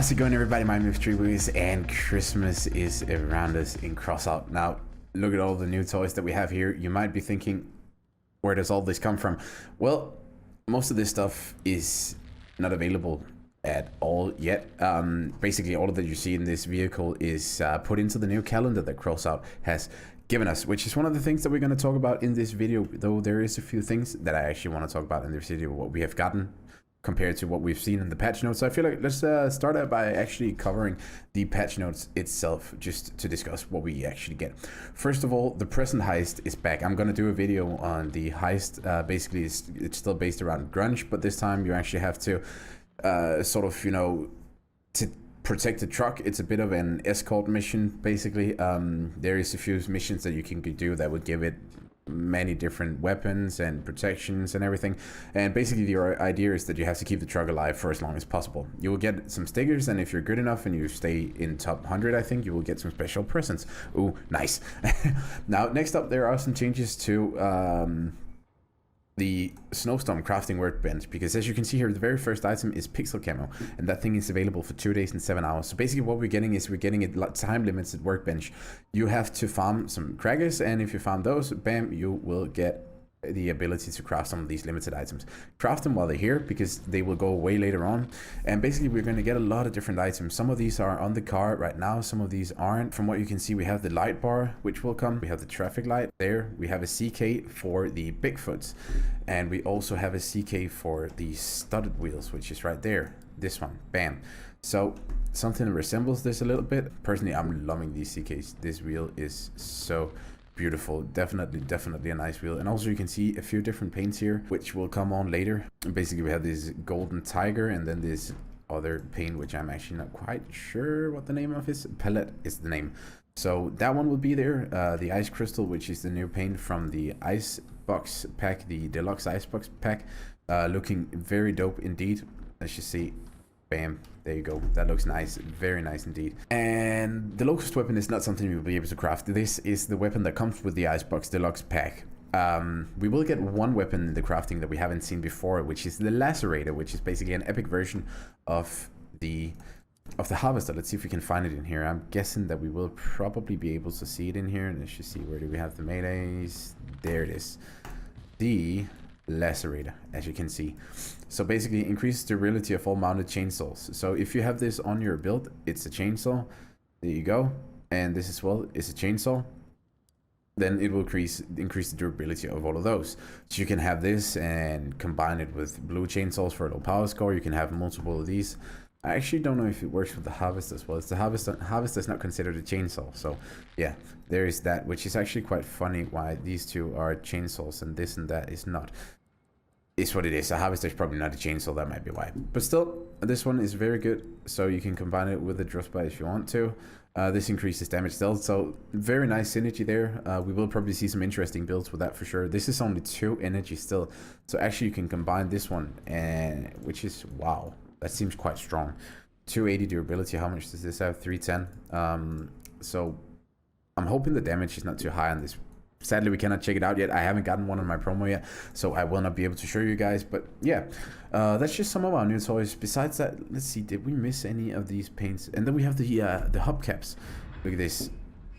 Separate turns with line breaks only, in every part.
How's it going, everybody? My name is Treeways, and Christmas is around us in Crossout. Now, look at all the new toys that we have here. You might be thinking, where does all this come from? Well, most of this stuff is not available at all yet. Basically, all of that you see in this vehicle is put into the new calendar that Crossout has given us, which is one of the things that we're going to talk about in this video, though there is a few things that I actually want to talk about in this video, what we have gotten compared to what we've seen in the patch notes. So I feel like let's start out by actually covering the patch notes itself, just to discuss what we actually get. First of all, the present heist is back. I'm going to do a video on the heist. Basically, it's still based around grunge, but this time you actually have to sort of, you know, to protect the truck. It's a bit of an escort mission, basically. There is a few missions that you can do that would give it many different weapons and protections and everything, and basically your idea is that you have to keep the truck alive for as long as possible. You will get some stickers, and if you're good enough and you stay in top 100, I think you will get some special presents. Ooh, nice. Now, next up, there are some changes to the Snowstorm crafting workbench, because as you can see here, the very first item is pixel camo, and that thing is available for 2 days and 7 hours. So basically what we're getting is we're getting a time limited workbench. You have to farm some crackers, and if you farm those, bam, you will get the ability to craft some of these limited items. Craft them while they're here, because they will go away later on. And basically we're going to get a lot of different items. Some of these are on the car right now, some of these aren't. From what you can see, we have the light bar, which will come. We have the traffic light there. We have a CK for the Bigfoots, and we also have a CK for the studded wheels, which is right there. This one, bam. So something that resembles this a little bit. Personally, I'm loving these CKs. This wheel is so beautiful. Definitely a nice wheel. And also you can see a few different paints here, which will come on later. Basically we have this golden tiger, and then this other paint, which I'm actually not quite sure what the name of is. Pellet is the name. So that one will be there. The ice crystal, which is the new paint from the ice box pack, the deluxe ice box pack, looking very dope indeed. Let's just see. Bam, there you go. That looks nice, very nice indeed. And the locust weapon is not something you'll be able to craft. This is the weapon that comes with the Icebox Deluxe pack. We will get one weapon in the crafting that we haven't seen before, which is the Lacerator, which is basically an epic version of the harvester. Let's see if we can find it in here. I'm guessing that we will probably be able to see it in here. Let's just see, where do we have the melees? There it is. The Lacerator, as you can see. So basically increases the durability of all mounted chainsaws. So if you have this on your build, it's a chainsaw. There you go. And this as well is a chainsaw. Then it will increase the durability of all of those. So you can have this and combine it with blue chainsaws for a low power score. You can have multiple of these. I actually don't know if it works with the harvest as well. It's the harvest is not considered a chainsaw. So yeah, there is that, which is actually quite funny why these two are chainsaws and this and that is not. It's what it is. A harvester is probably not a chainsaw, that might be why. But still, this one is very good. So you can combine it with the Drustbite if you want to. This increases damage stealth, so very nice synergy there. We will probably see some interesting builds with that for sure. This is only 2 energy still, so actually you can combine this one, and which is, wow, that seems quite strong. 280 durability. How much does this have? 310. So I'm hoping the damage is not too high on this. Sadly, we cannot check it out yet. I haven't gotten one on my promo yet, so I will not be able to show you guys. But yeah, that's just some of our new toys. Besides that, let's see, did we miss any of these paints? And then we have the hubcaps. Look at this,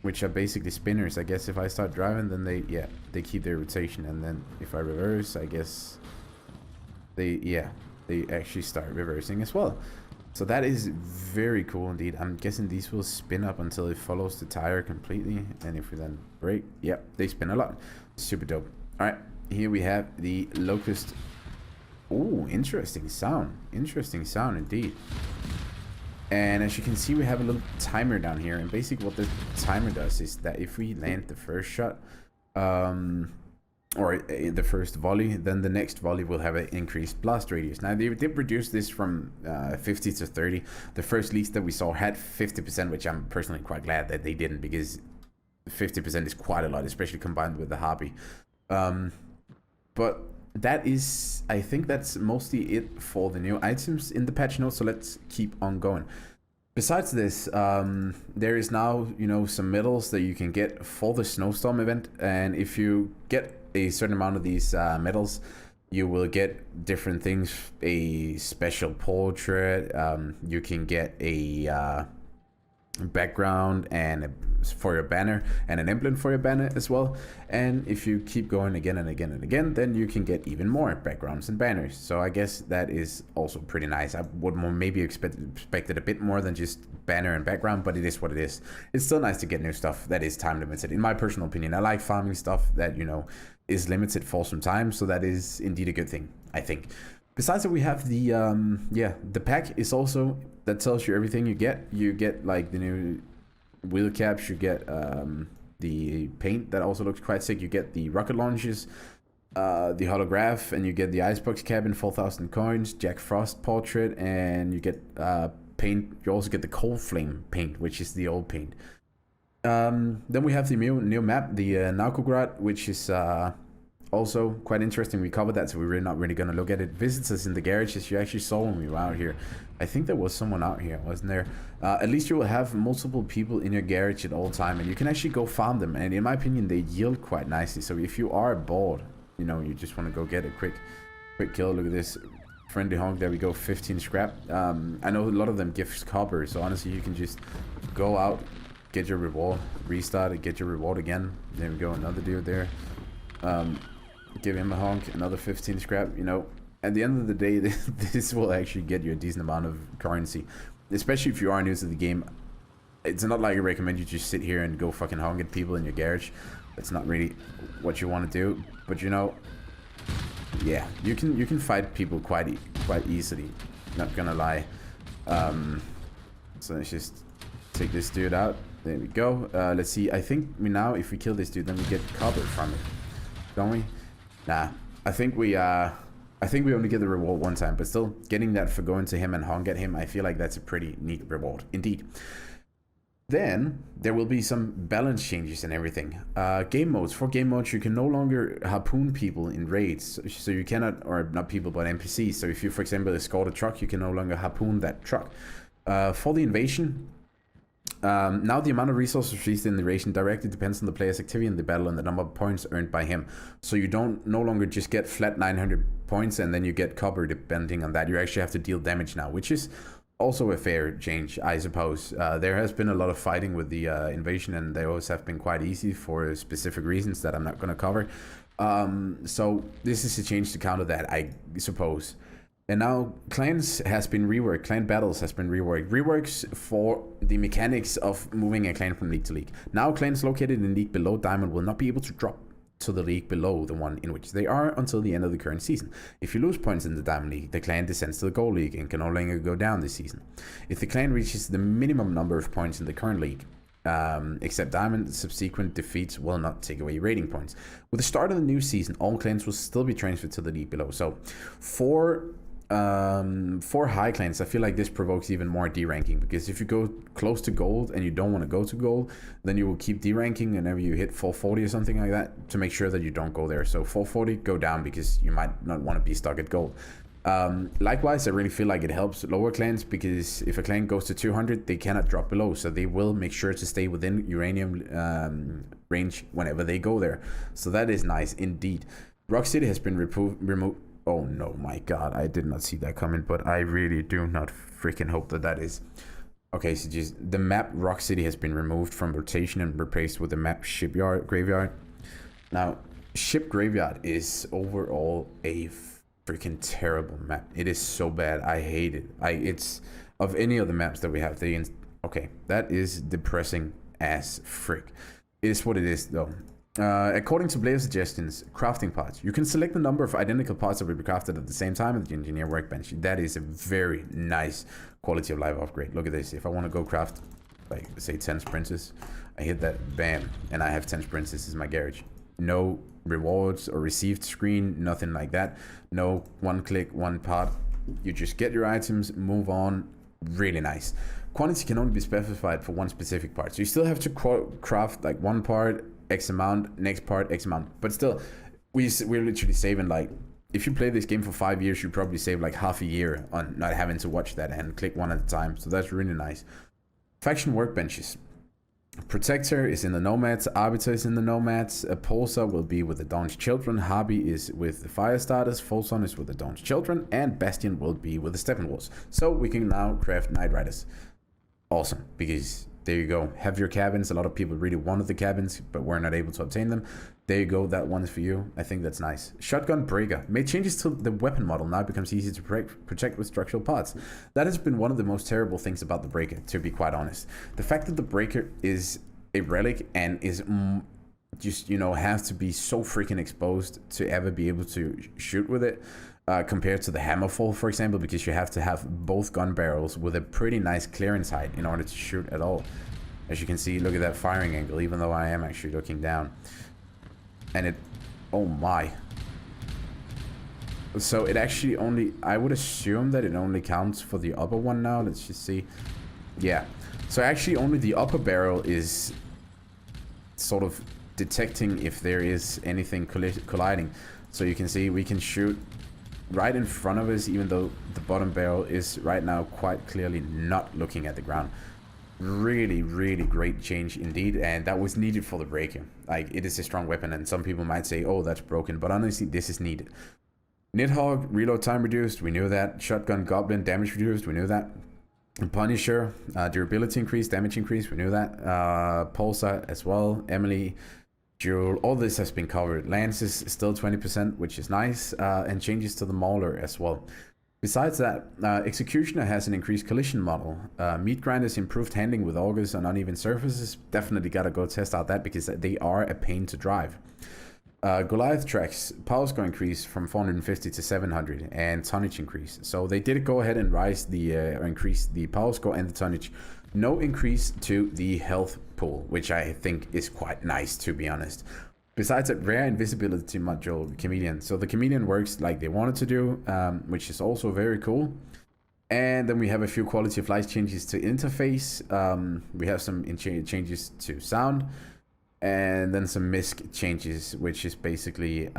which are basically spinners. I guess if I start driving, then they keep their rotation, and then if I reverse, I guess they actually start reversing as well. So that is very cool indeed. I'm guessing these will spin up until it follows the tire completely. And if we then brake, yep, they spin a lot. Super dope. All right, here we have the locust. Oh, interesting sound. Interesting sound indeed. And as you can see, we have a little timer down here. And basically what the timer does is that if we land the first shot, or the first volley, then the next volley will have an increased blast radius. Now they did reduce this from 50 to 30. The first leaks that we saw had 50%, which I'm personally quite glad that they didn't, because 50% is quite a lot, especially combined with the hobby. But that is, I think that's mostly it for the new items in the patch notes. So let's keep on going. Besides this, there is now, you know, some medals that you can get for the Snowstorm event, and if you get a certain amount of these medals, you will get different things, a special portrait, you can get a background and for your banner, and an emblem for your banner as well. And if you keep going again and again and again, then you can get even more backgrounds and banners. So I guess that is also pretty nice. I would maybe expected a bit more than just banner and background, but it is what it is. It's still nice to get new stuff that is time limited. In my personal opinion, I like farming stuff that, you know, is limited for some time, so that is indeed a good thing, I think. Besides that, we have the the pack is also, that tells you everything you get. You get like the new wheel caps, you get the paint that also looks quite sick, you get the rocket launches, the holograph, and you get the icebox cabin, 4,000 coins, Jack Frost portrait, and you get paint. You also get the cold flame paint, which is the old paint. Then we have the new map, the Narkograd, which is also quite interesting. We covered that, so we're not really going to look at it. Visitors in the garages, you actually saw when we were out here. I think there was someone out here, wasn't there? At least you will have multiple people in your garage at all time, and you can actually go farm them. And in my opinion, they yield quite nicely. So if you are bored, you know, you just want to go get a quick kill. Look at this friendly honk. There we go, 15 scrap. I know a lot of them give copper, so honestly, you can just go out, get your reward, restart it, get your reward again. There we go, another dude there. Give him a honk, another 15 scrap. You know, at the end of the day, this will actually get you a decent amount of currency, especially if you are new to the game. It's not like I recommend you just sit here and go fucking honk at people in your garage. That's not really what you want to do. But you know, yeah, you can fight people quite easily, not gonna lie. So let's just take this dude out. There we go. Let's see, I think if we kill this dude, then we get copper from it, don't we? Nah, I think we only get the reward one time, but still, getting that for going to him and honk at him, I feel like that's a pretty neat reward indeed. Then there will be some balance changes and everything. Game modes. For game modes, you can no longer harpoon people in raids, so you cannot, or not people but NPCs. So if you, for example, escort a truck, you can no longer harpoon that truck. For the invasion, now the amount of resources received in the invasion directly depends on the player's activity in the battle and the number of points earned by him. So you don't no longer just get flat 900 points and then you get copper depending on that. You actually have to deal damage now, which is also a fair change, I suppose. There has been a lot of fighting with the invasion, and they always have been quite easy for specific reasons that I'm not going to cover. So this is a change to counter that, I suppose. And now clans has been reworked. Clan battles has been reworked. Reworks for the mechanics of moving a clan from league to league. Now clans located in league below Diamond will not be able to drop to the league below the one in which they are until the end of the current season. If you lose points in the Diamond League, the clan descends to the Gold League and can no longer go down this season. If the clan reaches the minimum number of points in the current league, except Diamond, subsequent defeats will not take away rating points. With the start of the new season, all clans will still be transferred to the league below. So for high clans, I feel like this provokes even more D-ranking, because if you go close to gold and you don't want to go to gold, then you will keep D-ranking whenever you hit 440 or something like that, to make sure that you don't go there. So 440, go down, because you might not want to be stuck at gold. Likewise, I really feel like it helps lower clans, because if a clan goes to 200, they cannot drop below, so they will make sure to stay within uranium range whenever they go there. So that is nice indeed. Rock City has been removed. Oh no, my god, I did not see that coming, but I really do not freaking hope that that is. Okay, so just the map Rock City has been removed from rotation and replaced with the map Shipyard Graveyard. Now, Ship Graveyard is overall a freaking terrible map. It is so bad. I hate it. It's of any of the maps that we have. Okay, that is depressing as frick. It is what it is though. According to player suggestions, crafting parts. You can select the number of identical parts that will be crafted at the same time at the engineer workbench. That is a very nice quality of life upgrade. Look at this. If I want to go craft, like, say 10 sprints, I hit that, bam, and I have 10 sprints. This is my garage. No rewards or received screen, nothing like that. No one click, one part. You just get your items, move on. Really nice. Quantity can only be specified for one specific part. So you still have to craft like one part, X amount, next part, X amount. But still, we're literally saving, like, if you play this game for 5 years, you probably save like half a year on not having to watch that and click one at a time. So that's really nice. Faction workbenches. Protector is in the Nomads, Arbiter is in the Nomads, Pulsar will be with the Dawn's Children, Harvey is with the Firestarters, Folsom is with the Dawn's Children, and Bastion will be with the Steppenwolves. So we can now craft Night Riders. Awesome, because there you go. Have your cabins. A lot of people really wanted the cabins, but were not able to obtain them. There you go. That one is for you. I think that's nice. Shotgun Breaker. Made changes to the weapon model. Now it becomes easy to protect with structural parts. That has been one of the most terrible things about the Breaker, to be quite honest. The fact that the Breaker is a relic and is just, you know, has to be so freaking exposed to ever be able to shoot with it. Compared to the Hammerfall, for example, because you have to have both gun barrels with a pretty nice clearance height in order to shoot at all. As you can see, look at that firing angle, even though I am actually looking down. And it, oh my. So it actually only, I would assume that it only counts for the upper one now. Let's just see. Yeah. So actually only the upper barrel is sort of detecting if there is anything colliding. So you can see we can shoot right in front of us, even though the bottom barrel is right now quite clearly not looking at the ground. Really, really great change indeed, and that was needed for the Breaker. Like, it is a strong weapon, and some people might say, oh, that's broken, but honestly, this is needed. Nidhogg, reload time reduced, we knew that. Shotgun Goblin, damage reduced, we knew that. Punisher, durability increase, damage increase, we knew that. Pulsar as well. Emily, Jewel, all this has been covered. Lance is still 20%, which is nice, and changes to the Mauler as well. Besides that, Executioner has an increased collision model. Meat Grinders improved handling with augers on uneven surfaces. Definitely gotta go test out that because they are a pain to drive. Goliath tracks, power score increase from 450 to 700 and tonnage increase. So they did go ahead and rise the or increase the power score and the tonnage. No increase to the health pool, which I think is quite nice, to be honest. Besides that, rare invisibility module, Chameleon. So the Chameleon works like they wanted to do, which is also very cool. And then we have a few quality of life changes to interface. We have some changes to sound. And then some MISC changes, which is basically...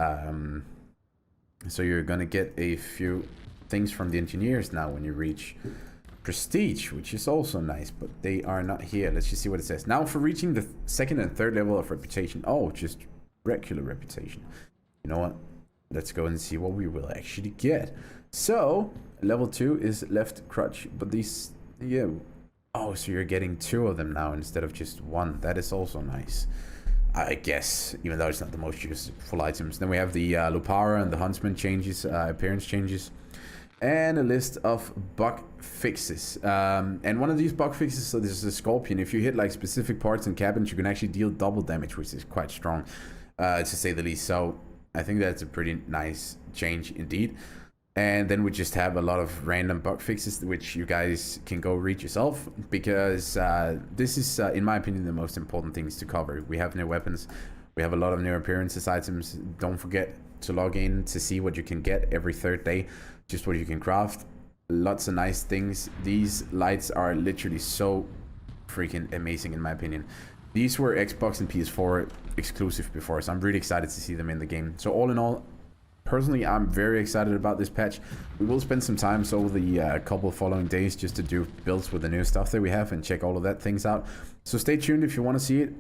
so you're going to get a few things from the engineers now when you reach Prestige, which is also nice, but they are not here. Let's just see what it says. Now for reaching the second and third level of reputation. Oh, just regular reputation. You know what? Let's go and see what we will actually get. So, level 2 is left crutch, but these, yeah. Oh, so you're getting 2 of them now instead of just 1. That is also nice, I guess, even though it's not the most useful items. Then we have the Lupara and the Huntsman changes, appearance changes. And a list of bug fixes. And one of these bug fixes, so this is a Scorpion. If you hit like specific parts and cabins, you can actually deal double damage, which is quite strong, to say the least. So I think that's a pretty nice change indeed. And then we just have a lot of random bug fixes, which you guys can go read yourself, because this is, in my opinion, the most important things to cover. We have new weapons. We have a lot of new appearances items. Don't forget to log in to see what you can get every 3rd day. Just what you can craft. Lots of nice things. These lights are literally so freaking amazing in my opinion. These were Xbox and PS4 exclusive before, so I'm really excited to see them in the game. So all in all, personally, I'm very excited about this patch. We will spend some time over the couple following days just to do builds with the new stuff that we have and check all of that things out. So stay tuned if you want to see it.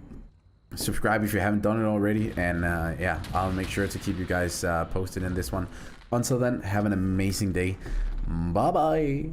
Subscribe if you haven't done it already, and yeah, I'll make sure to keep you guys posted in this one. Until then, have an amazing day. Bye bye.